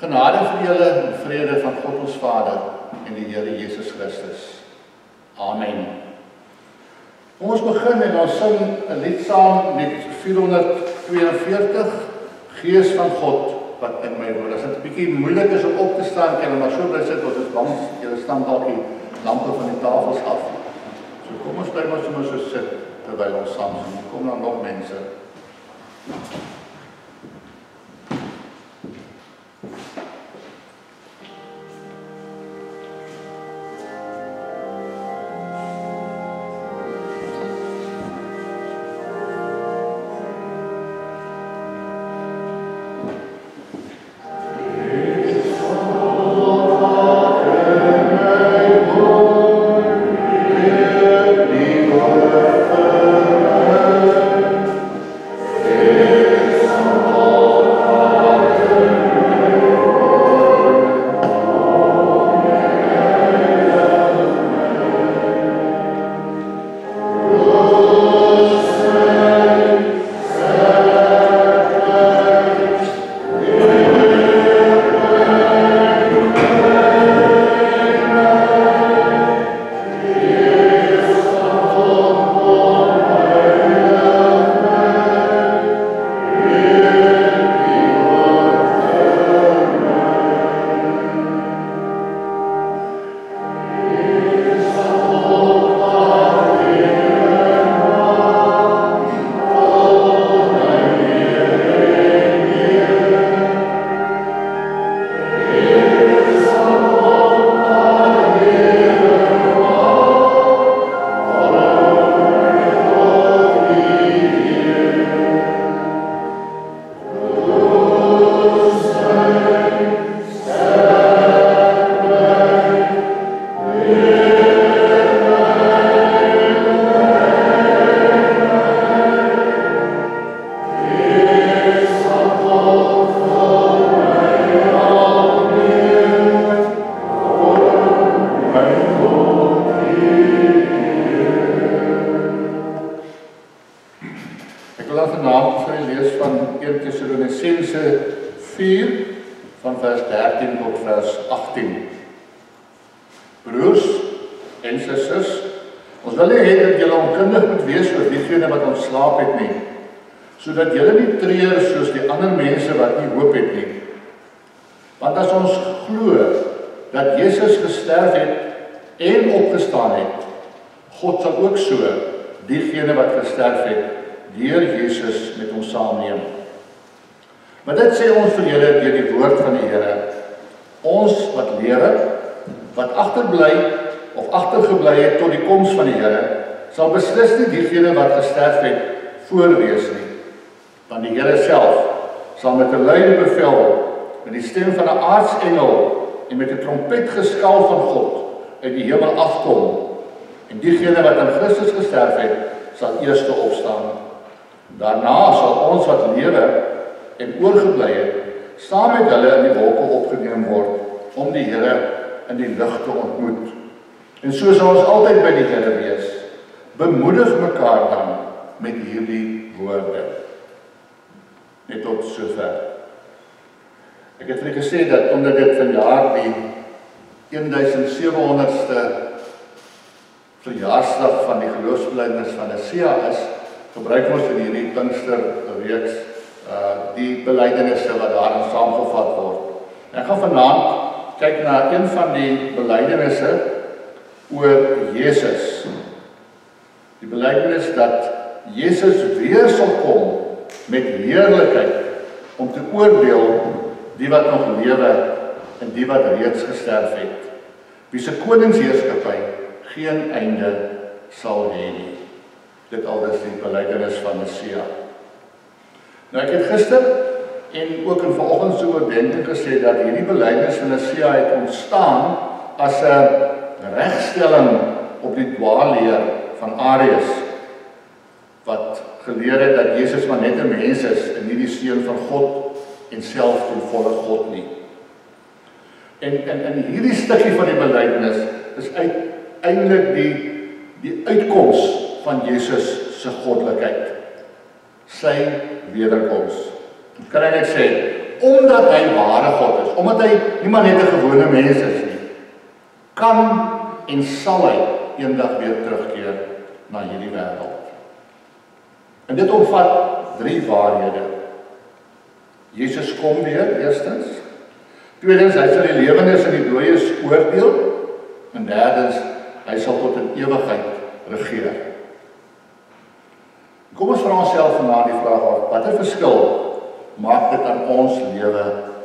Genade vir julle en vrede van God ons Vader en die Here Jesus Christus. Amen. Kom ons begin en ons sing 'n lied saam met 442, Gees van God wat in my woon. As dit 'n bietjie moeilik is om op te staan, kan jy maar so bly sit, ons is bang julle staan dalk die lampe van die tafels af. So kom ons bly maar sommer so sit terwyl ons saam sing. Kom dan nog mense. Geskal van God uit die hemel afkom en diegene wat aan Christus gesterf het, sal eerste opstaan. Daarna sal ons wat lewe en oorgebly het, saam met hulle in die wolke opgeneem word om die Here in die lug te ontmoet. En so sal ons altyd by die Here wees. Bemoedig mekaar dan met hierdie woorde. Net tot sover. Ek het vir gesê dat omdat dit vanjaar die 1700ste verjaarsdag van die geloofsbelijdenis van Nicea is, gebruik ons in hierdie Pinksterreeks die belijdenisse wat daarin saamgevat word. Ek gaan vanaand kyk na een van die belijdenisse oor Jesus. Die belijdenis dat Jesus weer sal kom met heerlikheid om te oordeel die wat nog lewe en die wat reeds gesterf het, wie se koningsheerskappy geen einde sal hê nie. Dit aldus die belijdenis van Nicea. Nou ek het gister en ook in vanoggend so oordenkend gesê dat hierdie belijdenis van Nicea het ontstaan as 'n regstelling op die dwaalleer van Arius, wat geleer het dat Jesus maar net 'n mens is en nie die seun van God en self ten volle God nie. En hierdie stukkie van die belijdenis is uiteindelik die uitkoms van Jesus se goddelikheid, sy wederkoms. Kan ek net sê, omdat hy ware God is, omdat hy nie maar net 'n gewone mens is nie, kan en sal hy eendag weer terugkeer na hierdie wêreld. En dit omvat 3 waarhede. Jesus kom weer, eerstens. Tweedens, hy sal die lewendes en die dooies oordeel. En derdens, hy sal tot in ewigheid regeer. Kom ons vra onsself vanaand die vraag af, watter verskil maak dit aan ons lewe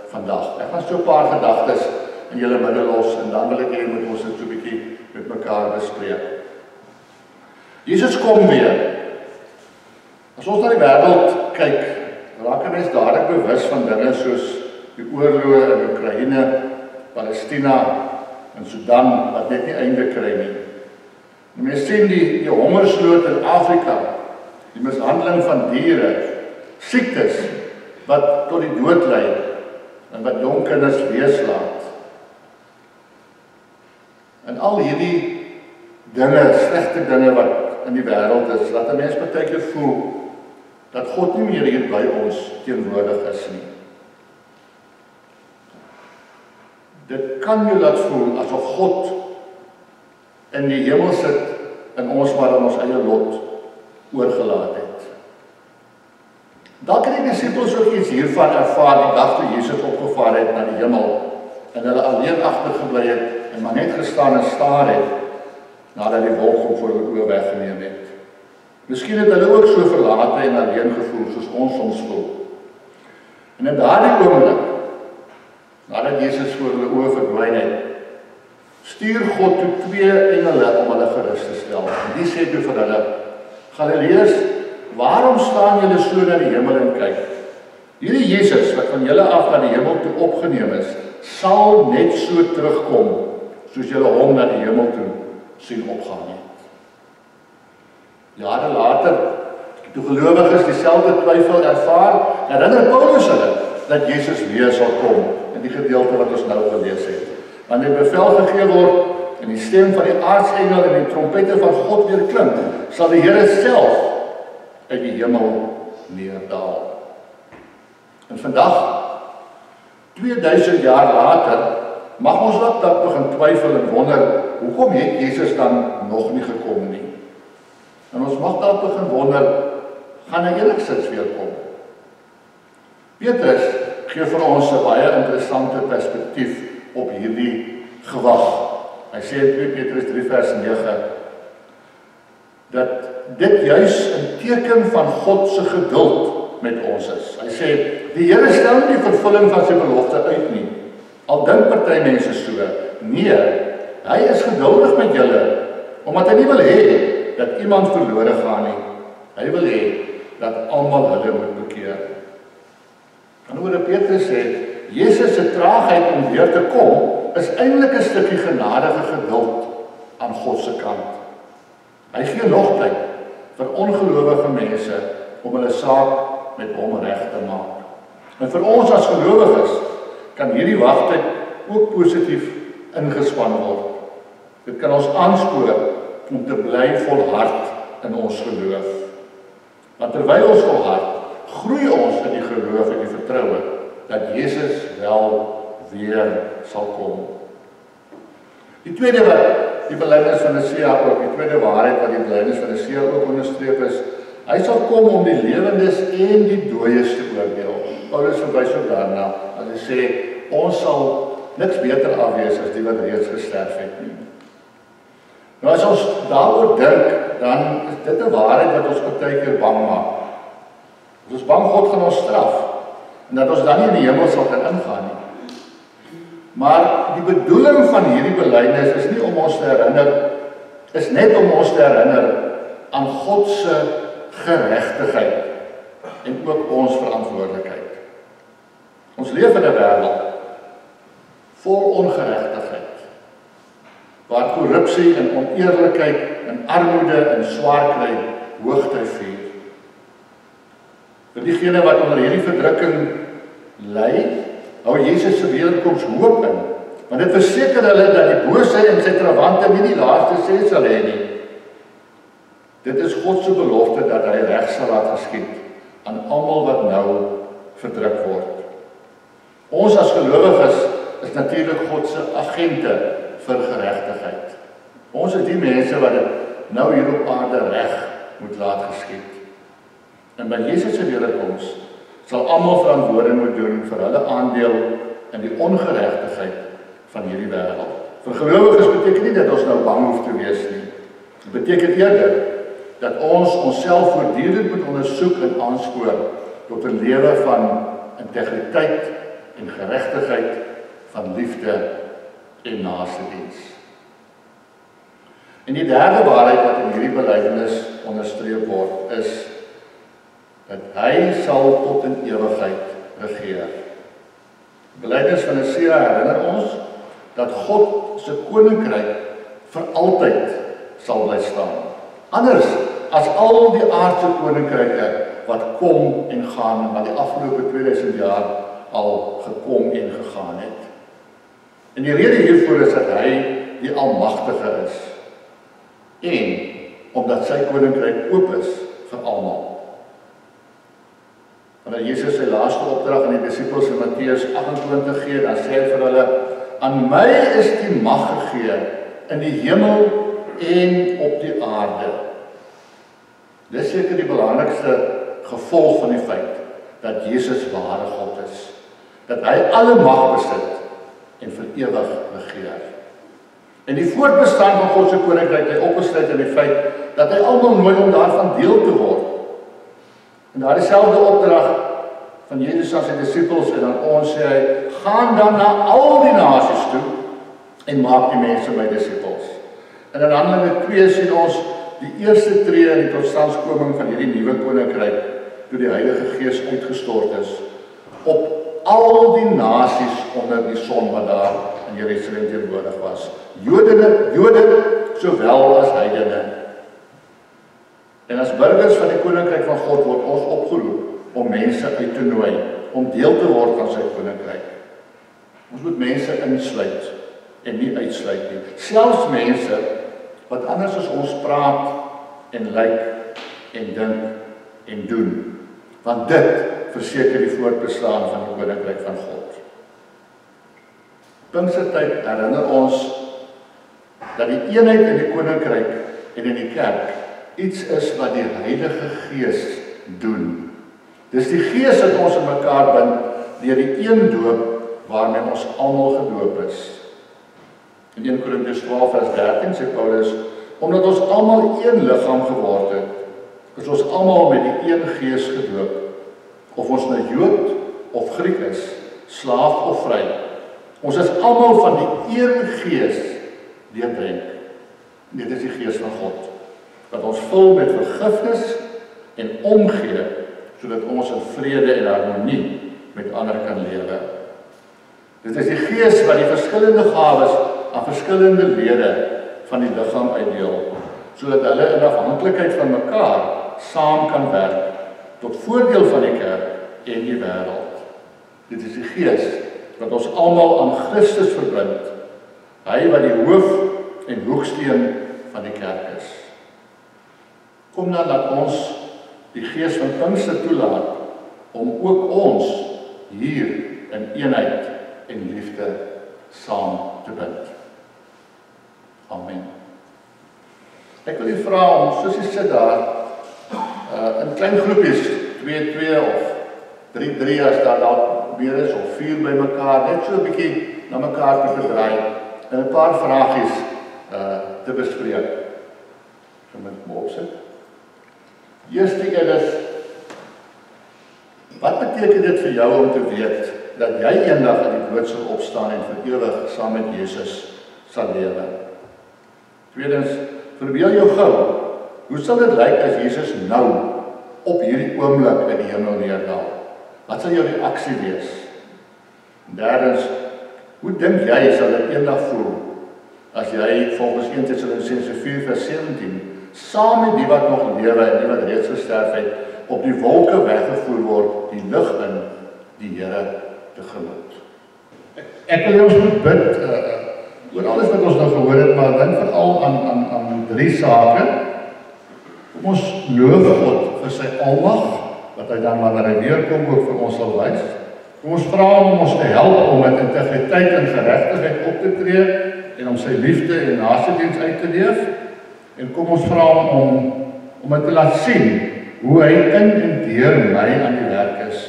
vandag? Ek gaan so 'n paar gedagtes in julle midde los en dan wil ek hê moet ons dit so 'n bietjie met mekaar bespreek. Jesus kom weer. As ons na die wêreld kyk, raak 'n mens dadelik bewus van dinge soos die oorloë in Oekraïne, Palestina en Sudan wat net nie einde kry nie. En mens sien die hongersnood in Afrika, die mishandeling van diere, siektes wat tot die dood lei en wat jong kinders weeslaat. En al hierdie dinge, slegte dinge wat in die wêreld is, laat 'n mens baie keer voel dat God nie meer hier by ons teenwoordig is nie. Dit kan jou laat voel asof God in die hemel sit en ons maar aan ons eie lot oorgelaat het. Dalk het die disippels ook iets hiervan ervaar die dag toe Jesus opgevaar het na die hemel en hulle alleen agtergebly het en maar net gestaan en staar het nadat die wolk hom voor hulle oë weggeneem het. Miskien het hulle ook so verlate en alleen gevoel soos ons soms voel. En in daardie oomblik, nadat Jesus voor hulle oë verdwyn het, stuur God toe 2 engele om hulle gerus te stel. En die sê toe vir hulle, Galileërs, waarom staan julle so na die hemel en kyk? Hierdie Jesus wat van julle af na die hemel toe opgeneem is, sal net so terugkom soos julle hom na die hemel toe sien opgaan het. Jare later, toe gelowiges dieselfde twyfel ervaar, herinner Paulus hulle dat Jesus weer sal kom in die gedeelte wat ons nou gelees het. Wanneer bevel gegee word en die stem van die aartsengel en die trompette van God weer klink, sal die Here self uit die hemel neerdaal. En vandag, 2000 jaar later, mag ons dalk begin twyfel en wonder, hoekom het Jesus dan nog nie gekom nie? En ons mag dalk begin wonder, gaan hy enigstens weer kom? Petrus gee vir ons 'n baie interessante perspektief op hierdie gewag. Hy sê in 2 Petrus 3 vers 9, dat dit juis 'n teken van God se geduld met ons is. Hy sê, die Here stel nie die vervulling van sy belofte uit nie. Al dink party mense so. Nee, hy is geduldig met julle, omdat hy nie wil hê dat iemand verlore gaan nie. Hy wil hê dat almal hulle moet bekeer. En oor Petrus sê, Jesus se traagheid om weer te kom, is eintlik 'n stukkie genadige geduld aan God se kant. Hy gee nog tyd vir ongelowige mense om hulle saak met hom reg te maak. En vir ons as gelowiges kan hierdie wagtyd ook positief ingespan word. Dit kan ons aanspoor om te bly volhard in ons geloof. Want terwyl ons volhard, groei ons in die geloof en die vertroue dat Jesus wel weer sal kom. Die tweede wat die belydenis van Nicea ook, die tweede waarheid wat die belydenis van Nicea ook onderstreep is, hy sal kom om die lewendes en die dooies te oordeel. Paulus verwys ook daarna, as hy sê, ons sal niks beter afwees as die wat reeds gesterf het nie. Nou as ons daaroor dink, dan is dit 'n waarheid wat ons baie keer bang maak. Ons is bang God gaan ons straf, en dat ons dan nie in die hemel sal kan ingaan nie. Maar die bedoeling van hierdie belydenis is nie om ons te herinner, is net om ons te herinner aan God se geregtigheid en ook ons verantwoordelikheid. Ons leef in 'n wêreld vol ongeregtigheid, waar korrupsie en oneerlikheid en armoede en swaar kry hoogtyd vier. Vir diegene wat onder hierdie verdrukking ly, hou Jesus se wederkoms hoop in, want dit verseker hulle dat die bose en sy trawante nie die laaste sê sal hê nie. Dit is God se belofte dat hy reg sal laat geskied aan almal wat nou verdruk word. Ons as gelowiges is natuurlik God se agente vir geregtigheid. Ons is die mense wat dit nou hier op aarde reg moet laat geskied. En by Jesus se wederkoms sal almal verantwoording moet doen vir hulle aandeel in die ongeregtigheid van hierdie wêreld. Vir gelowiges beteken nie dat ons nou bang hoef te wees nie. Dit beteken eerder dat ons onsself voortdurend moet ondersoek en aanspoor tot 'n lewe van integriteit en geregtigheid, van liefde en naastediens. En die derde waarheid wat in hierdie belydenis onderstreep word, is dat hy sal tot in ewigheid regeer. Die belydenis van Nicea herinner ons dat God se koninkryk vir altyd sal bly staan. Anders as al die aardse koninkryke wat kom en gaan, wat die afgelope 2000 jaar al gekom en gegaan het. En die rede hiervoor is dat hy die Almagtige is. En omdat sy koninkryk oop is vir almal. Wanneer Jesus sy laaste opdrag aan die disippels in Matteus 28 gee, dan sê hy vir hulle: "Aan my is die mag gegee in die hemel en op die aarde." Dis seker die belangrikste gevolg van die feit dat Jesus ware God is. Dat hy alle mag besit en vir ewig regeer. En die voortbestaan van God se koninkryk lê opgesluit in die feit dat hy almal nooi om daarvan deel te word. En daardie selfde opdrag van Jesus aan sy disippels en aan ons sê hy: "Gaan dan na al die nasies toe en maak die mense my disippels." En in Handelinge 2 sien ons die eerste tree in die totstandkoming van hierdie nuwe koninkryk toe die Heilige Gees uitgestort is op al die nasies onder die son wat daar in Jerusalem teenwoordig was. Jode sowel as heidene. En as burgers van die koninkryk van God word ons opgeroep om mense uit te nooi, om deel te word van sy koninkryk. Ons moet mense insluit en nie uitsluit nie. Selfs mense wat anders as ons praat en lyk en dink en doen. Want dit verseker die voortbestaan van die koninkryk van God. Pinkstertyd herinner ons dat die eenheid in die koninkryk en in die kerk iets is wat die Heilige Gees doen. Dis die Gees wat ons in mekaar bind deur die een doop waarmee ons almal gedoop is. In 1 Korintiërs 12 vers 13 sê Paulus: "Omdat ons almal een liggaam geword het, is ons almal met die een Gees gedoop. Of ons nou Jood of Griek is, slaaf of vry. Ons is almal van die een Gees deurdrink. Dit is die Gees van God, wat ons vul met vergifnis en omgee, sodat ons in vrede en harmonie met ander kan lewe. Dit is die Gees wat die verskillende gawes aan verskillende lede van die liggaam uitdeel, sodat hulle in afhanklikheid van mekaar saam kan werk tot voordeel van die kerk en die wêreld. Dit is die Gees wat ons almal aan Christus verbind, hy wat die hoof en hoeksteen van die kerk is. Kom dan laat ons die Gees van Pinkster toelaat om ook ons hier in eenheid en liefde saam te bind. Amen. Ek wil u vra om, soos u sit daar, in klein groepies, 2-2 of 3-3 as daar dalk meer is, of 4 by mekaar, net so 'n bietjie na mekaar te draai en 'n paar vragies te bespreek. Gaan met my opsit. Eerste een is, wat beteken dit vir jou om te weet dat jy eendag in die dood sal opstaan en vir ewig saam met Jesus sal lewe? Tweedens, verbeel jou gou, hoe sal dit lyk as Jesus nou op hierdie oomblik in die hemel neerdal? Wat sal jou reaksie wees? Derdens, hoe dink jy sal dit eendag voel as jy volgens 1 Tessalonisense 4 vers 17 saam met die wat nog lewe en die wat reeds gesterf het, op die wolke weggevoer word, die lig in die Here tegemoet. Ek wil ons moet bid oor alles wat ons nou gehoor het, maar dan veral aan 3 sake. Ons loof God vir sy almag, wat hy dan wanneer hy weerkom ook vir ons sal wys. Kom ons vra hom om ons te help om met integriteit en geregtigheid op te tree en om sy liefde en naastendiens uit te leef. En kom ons vra hom om het te laat sien hoe hy in en deur my aan die werk is,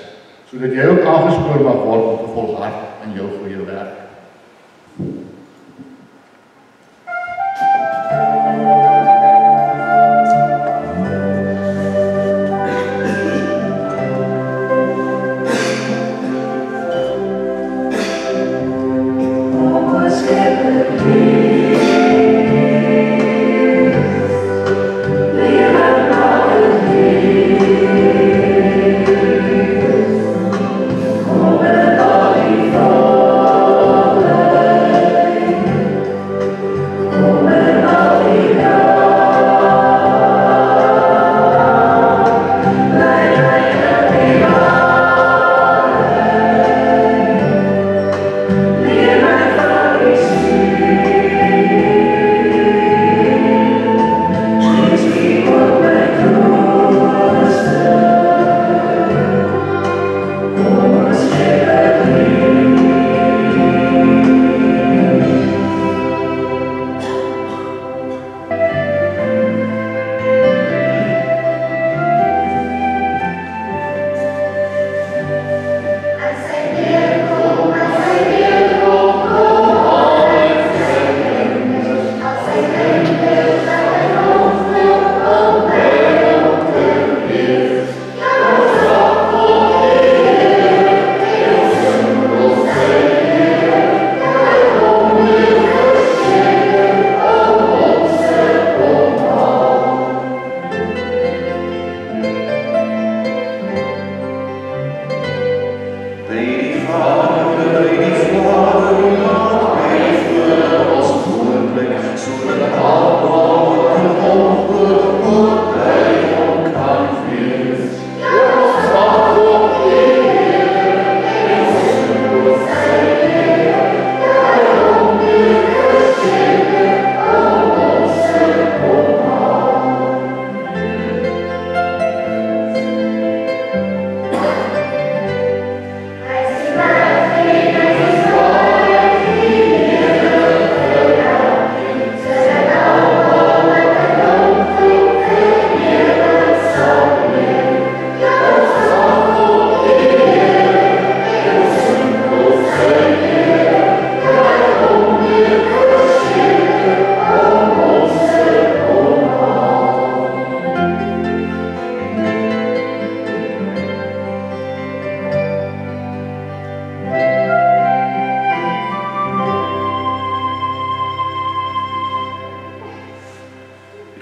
sodat jy ook aangespoor mag word om te volhard in jou goeie werk.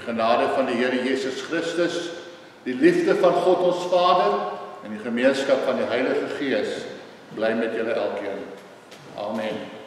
Genade van die Here Jesus Christus, die liefde van God ons Vader en die gemeenskap van die Heilige Gees bly met julle elkeen. Amen.